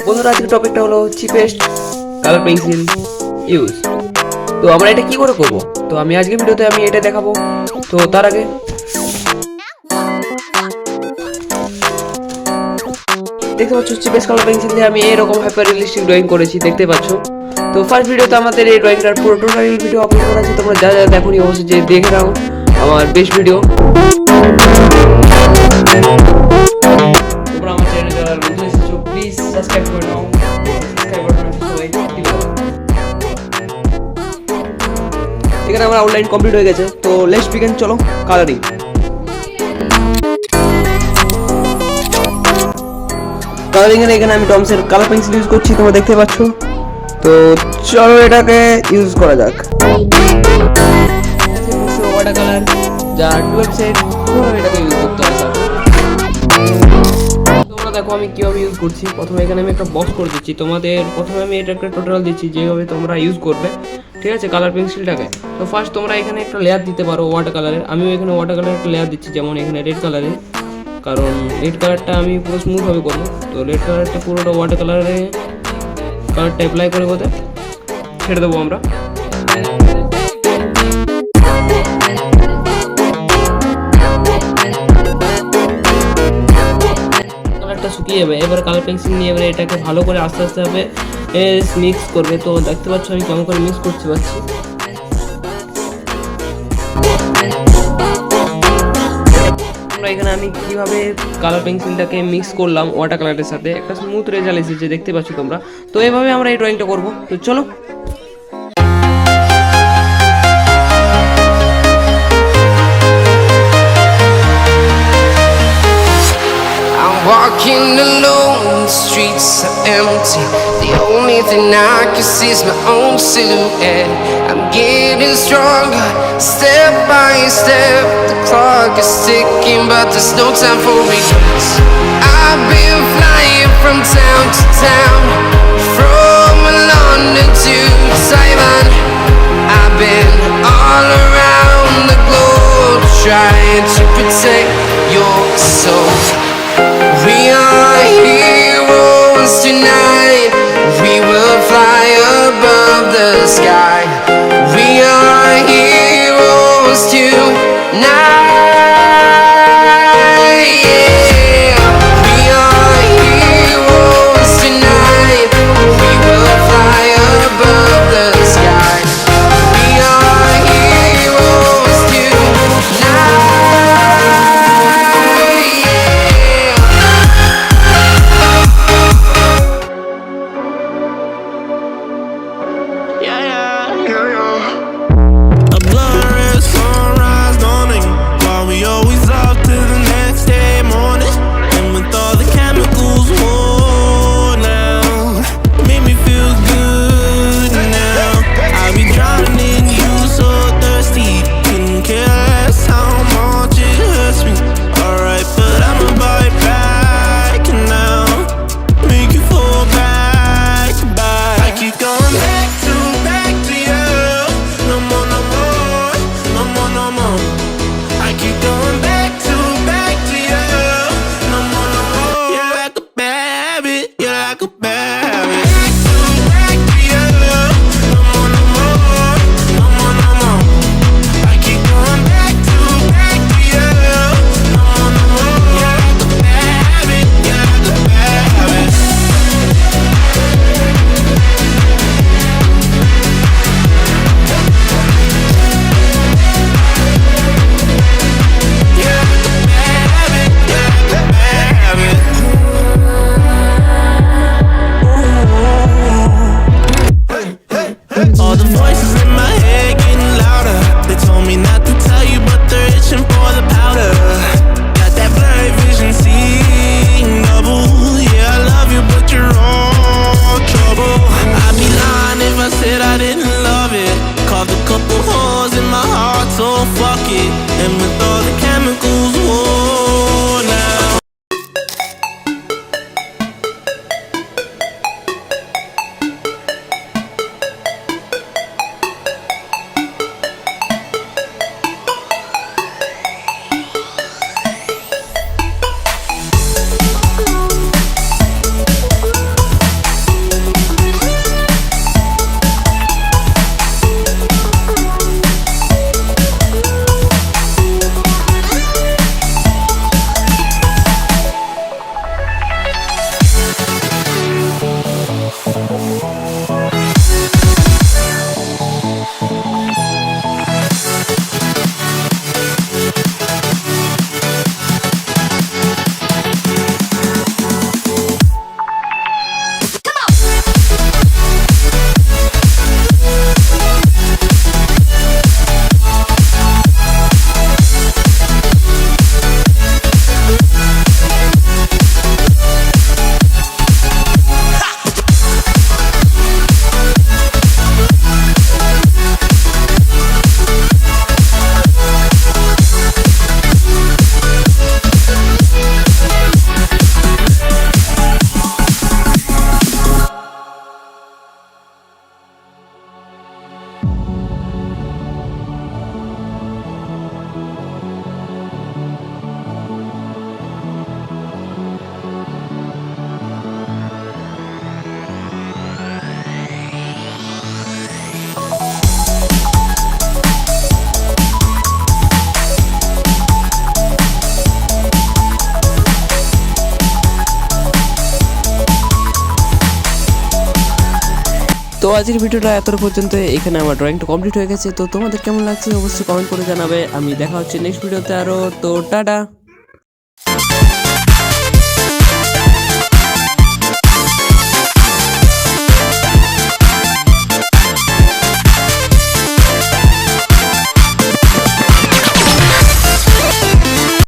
বন্ধুরা আজকের টপিকটা হলো চিপেস্ট কালার পেন্সিল ইউজ। তো আমরা এটা কি করে করব, তো আমি আজকের ভিডিওতে আমি এটা দেখাবো। তো তার আগে দেখতে পাচ্ছ চিপেস্ট কালার পেন্সিল দিয়ে আমি এরকম হাইপার রিয়েলিস্টিক ড্রয়িং করেছি, দেখতে পাচ্ছ। তো ফার্স্ট ভিডিওতে আমাদের এই ড্রয়িংটার পুরো টোটাল ভিডিও আপলোড করা আছে, তোমরা যা যা দেখোনি অবশ্যই যে দেখে নাও আমার বেস্ট ভিডিও। তোমরা আমার চ্যানেলে যারা নতুন এসেছো প্লিজ সাবস্ক্রাইব করে নাও, সাবস্ক্রাইব বাটন সবাই ক্লিক করো। এখানে আমার আউটলাইন কমপ্লিট হয়ে গেছে, তো লেটস বিগিন। চলো কালারিং। কালারিং এর এখানে আমি ডমসের কালার পেন্সিল ইউজ করছি, তোমরা দেখতে পাচ্ছ। তো চলো এটাকে ইউজ করা যাক। ওয়াটার কালার যা 12 সেট, এটাকে ইউজ করতে হবে। তোমরা দেখো আমি কিভাবে ইউজ করছি। প্রথমে এখানে আমি একটা বক্স করে দিচ্ছি, তোমাদের প্রথমে আমি এটা একটা টোটাল দিচ্ছি যেভাবে তোমরা ইউজ করবে, ঠিক আছে, কালার পেন্সিলটাকে। তো ফার্স্ট তোমরা এখানে একটা লেয়ার দিতে পারো ওয়াটার কালারের। আমিও এখানে ওয়াটার কালারের একটা লেয়ার দিচ্ছি, যেমন এখানে রেড কালারে, কারণ রেড কালারটা আমি পুরো স্মুথভাবে করবো। তো রেড কালারটা পুরোটা ওয়াটার কালারে কালারটা অ্যাপ্লাই করে কোথায় ছেড়ে দেবো আমরা। কালারটা শুকিয়ে যাবে, এবার কালার পেন্সিল নিয়ে এবারে এটাকে ভালো করে আস্তে আস্তে ভাবে মিক্স করবে। তো দেখতে পাচ্ছ আমি কেমন করে মিক্স করতে পারছি। এখানে আমি কিভাবে কালার পেন্সিলটাকে মিক্স করলাম ওয়াটার কালারের সাথে, একটা স্মুথ রেজাল্ট এসেছে, দেখতে পাচ্ছ তোমরা। তো এইভাবে আমরা এই ড্রয়িংটা করব। তো চলো walking alone, the streets are empty. The only thing I can see is my own silhouette. I'm getting stronger, step by step. The clock is ticking, but there's no time for regrets. I've been flying from town to town, from London to Taiwan. I've been all around the globe, trying to protect your soul. We are heroes tonight. We will fly above the sky. We are heroes tonight. Yeah. We are heroes tonight. We will fly above the sky. We are heroes tonight. তো আজকের ভিডিওটা এত পর্যন্ত, এখানে আমার ড্রয়িংটা complete হয়ে গেছে। তো তোমাদের কেমন লাগছে অবশ্যই কমেন্ট করে জানাবে। আমি দেখা হচ্ছে নেক্সট ভিডিওতে আরও। তো টাটা।